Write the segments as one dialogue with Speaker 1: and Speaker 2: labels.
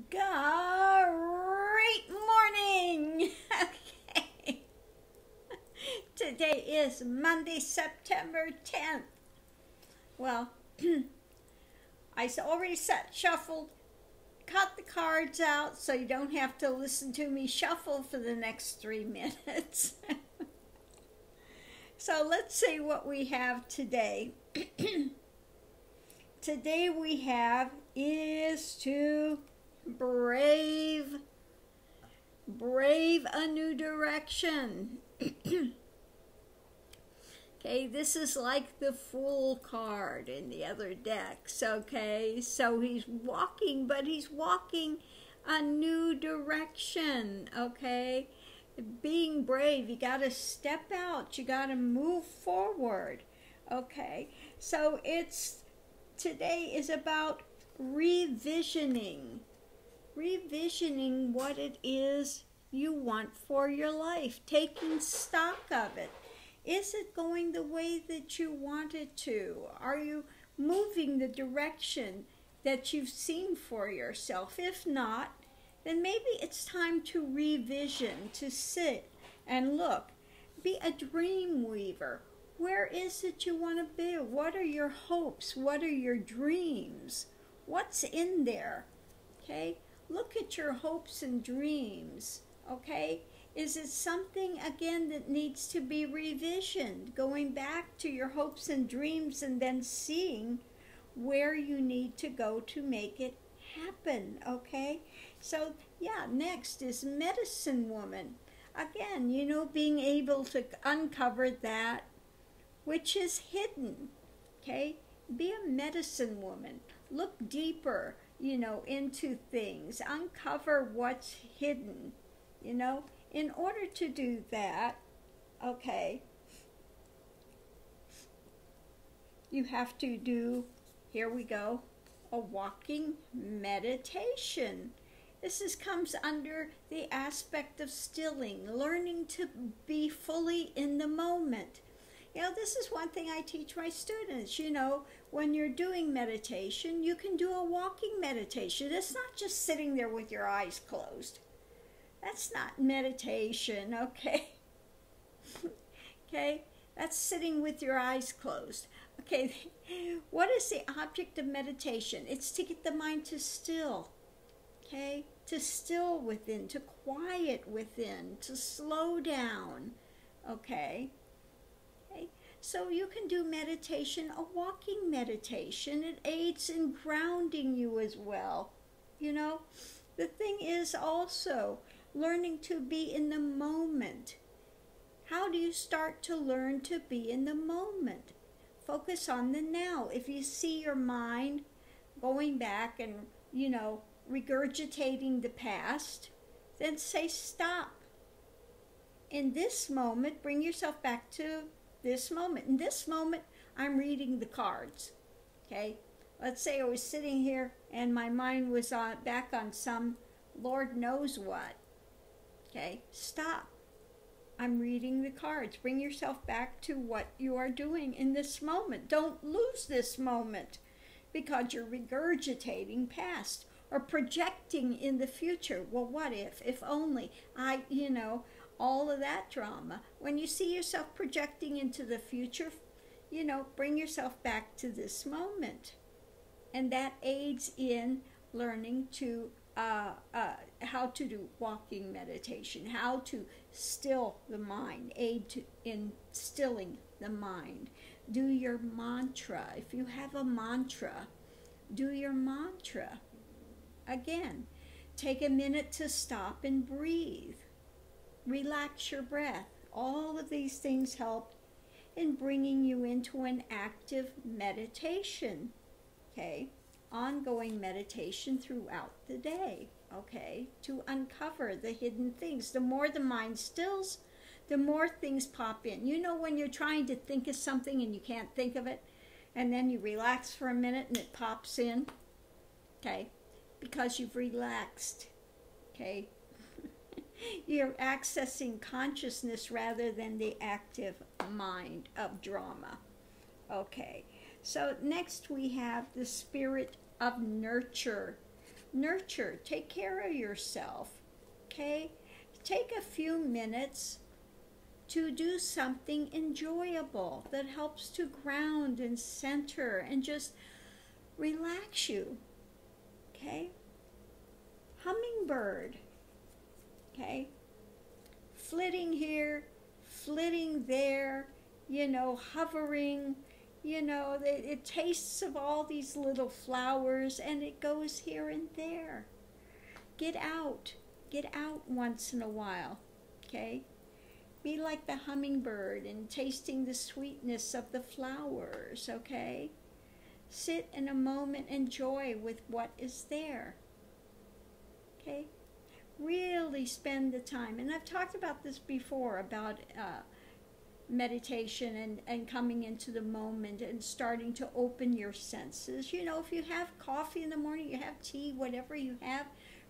Speaker 1: Great morning! Okay. Today is Monday, September 10th. Well, I already shuffled, cut the cards out so you don't have to listen to me shuffle for the next 3 minutes. So let's see what we have today. Today we have is to brave a new direction. Okay, this is like the Fool card in the other decks, okay? So he's walking, but he's walking a new direction, okay? Being brave, you got to step out, you got to move forward, okay? So today is about revisioning what it is you want for your life, taking stock of it. Is it going the way that you want it to? Are you moving the direction that you've seen for yourself? If not, then maybe it's time to revision, to sit and look. Be a dream weaver. Where is it you want to be? What are your hopes? What are your dreams? What's in there? Okay? Look at your hopes and dreams. Okay? Is it something, again, that needs to be revisioned? Going back to your hopes and dreams and then seeing where you need to go to make it happen. Okay? So, yeah, next is medicine woman. Again, being able to uncover that which is hidden, okay? Be a medicine woman. Look deeper, into things. Uncover what's hidden, In order to do that, okay, you have to do, here we go, a walking meditation. This comes under the aspect of stilling, learning to be fully in the moment. This is one thing I teach my students. When you're doing meditation, you can do a walking meditation. It's not just sitting there with your eyes closed. That's not meditation, okay? Okay? That's sitting with your eyes closed. Okay, what is the object of meditation? It's to get the mind to still, okay? To still within, to quiet within, to slow down, okay? So you can do meditation, a walking meditation. It aids in grounding you as well. The thing is also learning to be in the moment. How do you start to learn to be in the moment? Focus on the now. If you see your mind going back and, regurgitating the past, then say stop. In this moment, bring yourself back to this moment. In this moment, I'm reading the cards, okay? Let's say I was sitting here and my mind was back on some Lord knows what, okay? Stop. I'm reading the cards. Bring yourself back to what you are doing in this moment. Don't lose this moment because you're regurgitating past or projecting in the future. Well, what if only, all of that drama. When you see yourself projecting into the future, bring yourself back to this moment. And that aids in learning to how to do walking meditation, how to still the mind, in stilling the mind. Do your mantra. If you have a mantra, do your mantra. Again, take a minute to stop and breathe. Relax your breath. All of these things help in bringing you into an active meditation, okay? Ongoing meditation throughout the day, okay? To uncover the hidden things. The more the mind stills, the more things pop in. When you're trying to think of something and you can't think of it, and then you relax for a minute and it pops in, okay? Because you've relaxed, okay? You're accessing consciousness rather than the active mind of drama. Okay, so next we have the spirit of nurture. nurture, take care of yourself, okay? Take a few minutes to do something enjoyable that helps to ground and center and just relax you, okay? Hummingbird, okay? Flitting here, flitting there, you know, hovering, you know, it tastes of all these little flowers and it goes here and there. Get out once in a while, okay? Be like the hummingbird and tasting the sweetness of the flowers, okay? Sit in a moment, enjoy with what is there, okay? Really spend the time. And I've talked about this before, about meditation and coming into the moment and starting to open your senses. You know, if you have coffee in the morning, you have tea, whatever you have,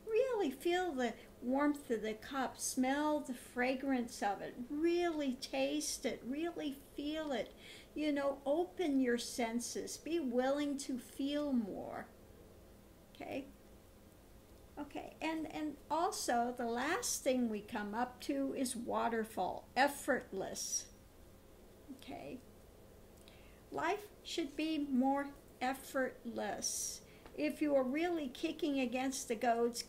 Speaker 1: really feel the warmth of the cup, smell the fragrance of it, really taste it, really feel it. You know, open your senses, be willing to feel more, okay? Okay, and also the last thing we come up to is waterfall, effortless. Okay, life should be more effortless. If you are really kicking against the goads,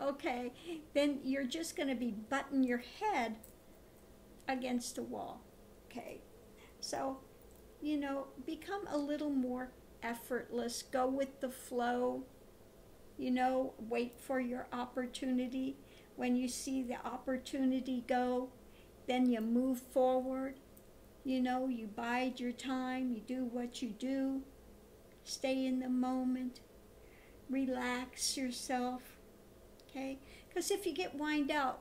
Speaker 1: okay, then you're just going to be butting your head against a wall. Okay, so, you know, become a little more effortless, go with the flow, you know, wait for your opportunity. When you see the opportunity go, then you move forward. You know, you bide your time, you do what you do, stay in the moment, relax yourself, okay? Because if you get wound up,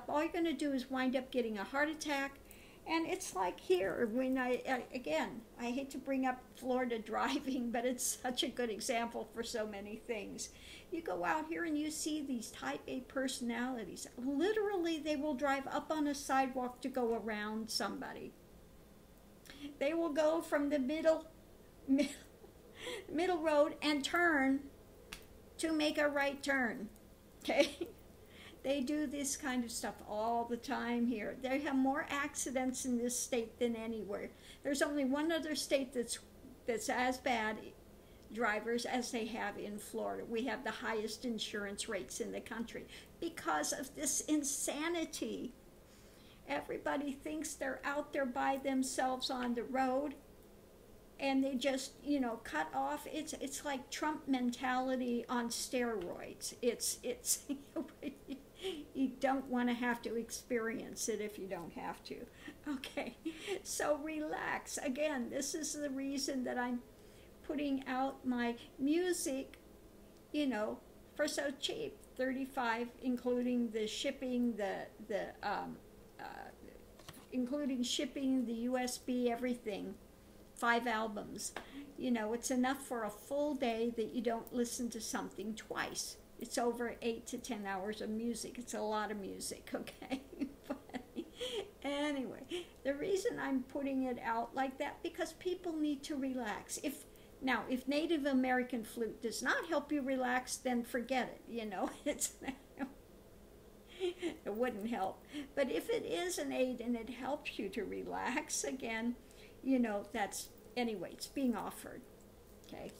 Speaker 1: all you're going to do is wind up getting a heart attack. And it's like here, when I hate to bring up Florida driving, but it's such a good example for so many things. You go out here and you see these type A personalities. Literally, they will drive up on a sidewalk to go around somebody. They will go from the middle road and turn to make a right turn, okay? They do this kind of stuff all the time here. They have more accidents in this state than anywhere. There's only one other state that's as bad drivers as they have in Florida. We have the highest insurance rates in the country because of this insanity. Everybody thinks they're out there by themselves on the road, and they just, you know, cut off. It's like Trump mentality on steroids. It's you don't want to have to experience it if you don't have to. Okay, so relax. Again, this is the reason that I'm putting out my music, you know, for so cheap, $35, including the shipping, including shipping, the USB, everything. 5 albums. You know, it's enough for a full day that you don't listen to something twice. It's over 8 to 10 hours of music. It's a lot of music, okay? But anyway, the reason I'm putting it out like that, because people need to relax. If Native American flute does not help you relax, then forget it, you know. It wouldn't help. But if it is an aid and it helps you to relax, again, you know, anyway, it's being offered, okay?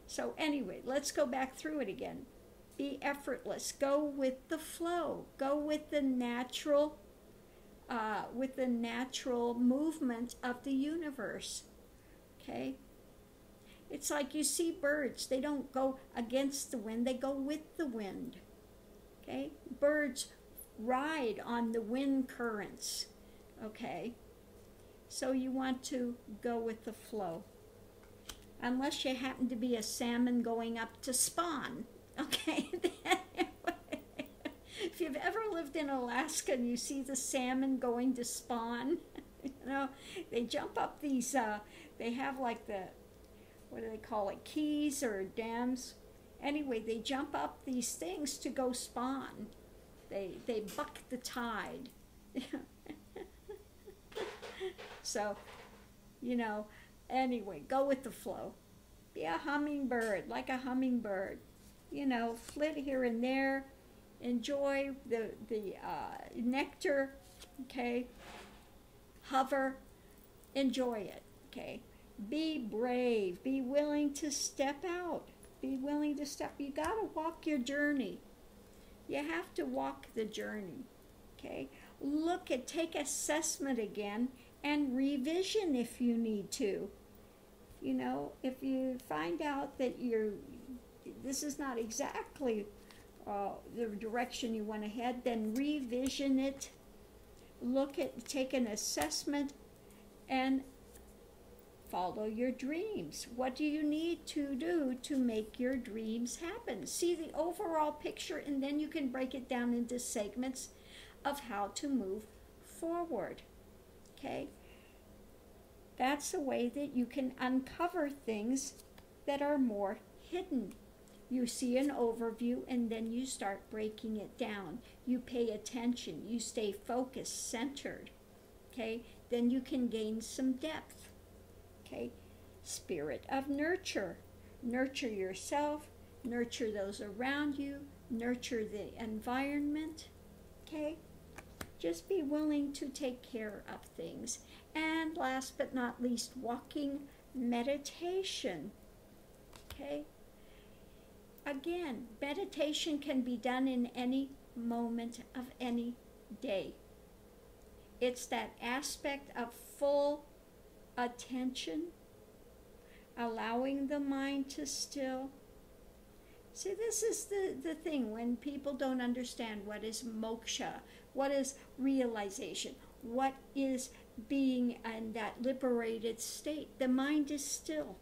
Speaker 1: So anyway, let's go back through it again. Be effortless. Go with the flow. Go with the natural movement of the universe, okay? It's like you see birds. They don't go against the wind. They go with the wind, okay? Birds ride on the wind currents, okay? So you want to go with the flow. Unless you happen to be a salmon going up to spawn, okay? If you've ever lived in Alaska and you see the salmon going to spawn, you know, they jump up these, they have like what do they call it, keys or dams? Anyway, they jump up these things to go spawn. They buck the tide. So, you know, Anyway, go with the flow. Be a hummingbird, like a hummingbird. You know, flit here and there. Enjoy the nectar, okay? Hover, enjoy it, okay? Be brave. Be willing to step out. Be willing to step. You got to walk your journey. You have to walk the journey, okay? Take assessment again and revision if you need to. You know, if you find out that this is not exactly the direction you want to head, then revision it. Take an assessment and follow your dreams. What do you need to do to make your dreams happen? See the overall picture, and then you can break it down into segments of how to move forward. Okay? That's a way that you can uncover things that are more hidden. You see an overview, and then you start breaking it down. You pay attention. You stay focused, centered. Okay? Then you can gain some depth. Okay? Spirit of nurture. Nurture yourself. Nurture those around you. Nurture the environment. Okay? Just be willing to take care of things. And last but not least, walking meditation. Okay? Again, meditation can be done in any moment of any day. It's that aspect of full attention, allowing the mind to still. See, this is the thing when people don't understand what is moksha, what is realization, what is being in that liberated state. The mind is still.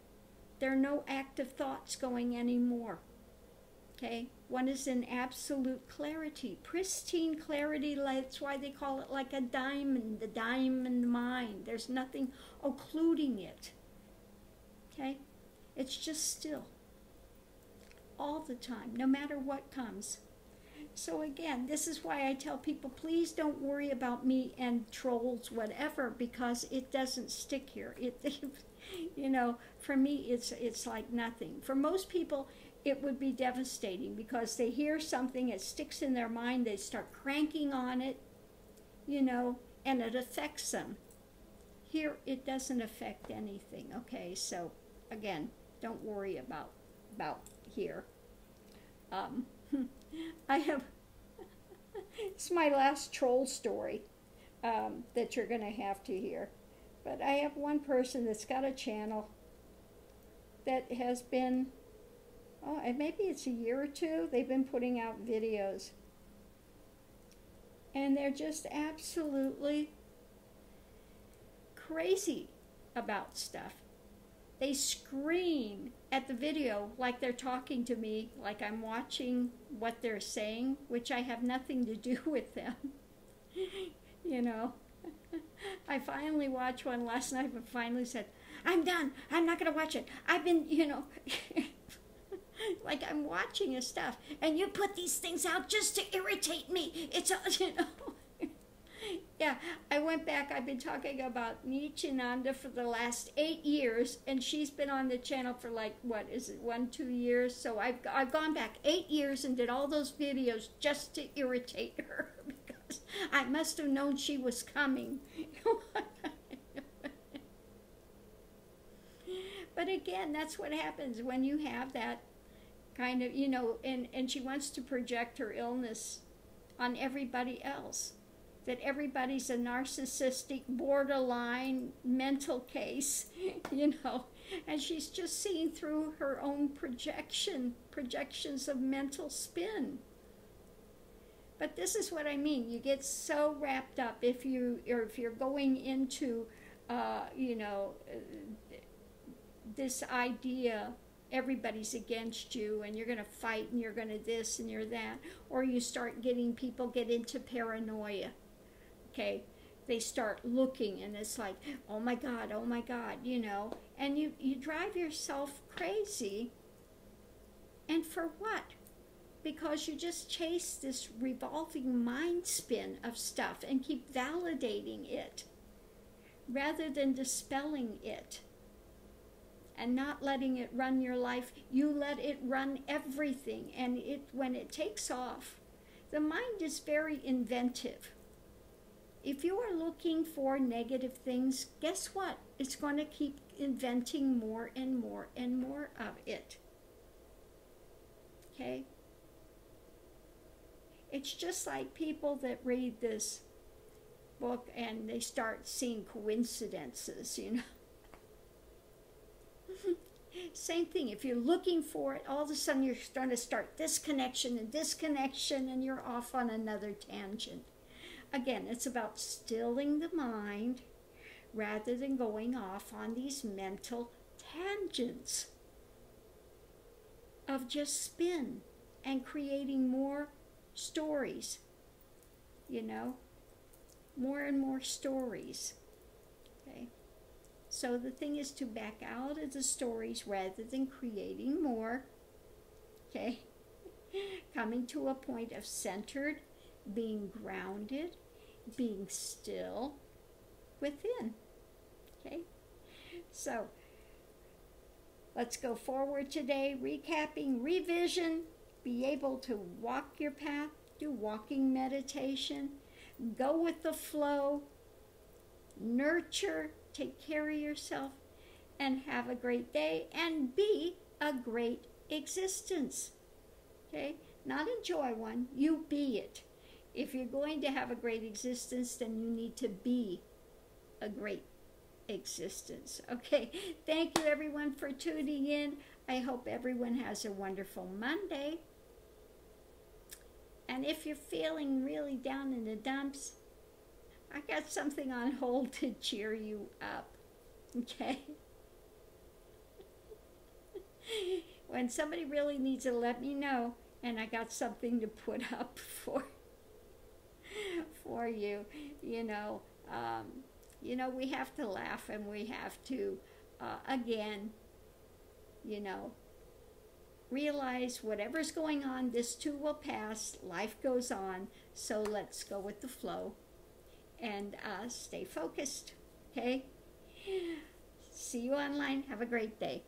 Speaker 1: There are no active thoughts going anymore. Okay? One is in absolute clarity, pristine clarity. That's why they call it like a diamond, the diamond mind. There's nothing occluding it. Okay? It's just still. All the time, no matter what comes. So again, this is why I tell people, please don't worry about me and trolls, whatever, because it doesn't stick here. You know, for me, it's like nothing. For most people, it would be devastating because they hear something, it sticks in their mind, they start cranking on it, you know, and it affects them. Here, it doesn't affect anything, okay? So, again, don't worry about here. I have, it's my last troll story that you're going to have to hear. But I have one person that's got a channel that has been, maybe it's a year or two, they've been putting out videos. And they're just absolutely crazy about stuff. They scream at the video like they're talking to me, like I'm watching what they're saying, which I have nothing to do with them. You know, I finally watched one last night and finally said, I'm done. I'm not going to watch it. I've been, you know, like I'm watching his stuff. And you put these things out just to irritate me. It's, you know. Yeah, I went back. I've been talking about Nityananda for the last 8 years, and she's been on the channel for like, what is it, 1-2 years? So I've gone back 8 years and did all those videos just to irritate her because I must have known she was coming. But again, that's what happens when you have that kind of, you know, and she wants to project her illness on everybody else. That everybody's a narcissistic, borderline mental case, you know, and she's just seeing through her own projections of mental spin. But this is what I mean. You get so wrapped up if you're going into, you know, this idea everybody's against you and you're going to fight and you're going to this and you're that, or you start getting people get into paranoia. Okay, they start looking and it's like, oh my God, you know, and you drive yourself crazy. And for what? Because you just chase this revolving mind spin of stuff and keep validating it rather than dispelling it. and not letting it run your life. You let it run everything, and when it takes off, the mind is very inventive. If you are looking for negative things, guess what? It's going to keep inventing more and more and more of it. Okay? It's just like people that read this book and they start seeing coincidences, you know. Same thing. If you're looking for it, all of a sudden you're going to start this connection, and you're off on another tangent. Again, it's about stilling the mind rather than going off on these mental tangents of just spin and creating more stories, you know, more and more stories. Okay. So the thing is to back out of the stories rather than creating more. Okay. Coming to a point of centered, being grounded, being still within. Okay. So let's go forward today, recapping, revision, be able to walk your path, do walking meditation, go with the flow, nurture, take care of yourself, and have a great day, and be a great existence. Okay? Not enjoy one, you be it. If you're going to have a great existence, then you need to be a great existence. Okay? Thank you everyone for tuning in. I hope everyone has a wonderful Monday. And if you're feeling really down in the dumps, I got something on hold to cheer you up. Okay? When somebody really needs to let me know, and I got something to put up for you, you know, we have to laugh, and we have to, again, you know, realize whatever's going on, this too will pass, life goes on, so let's go with the flow and stay focused, okay? See you online. Have a great day.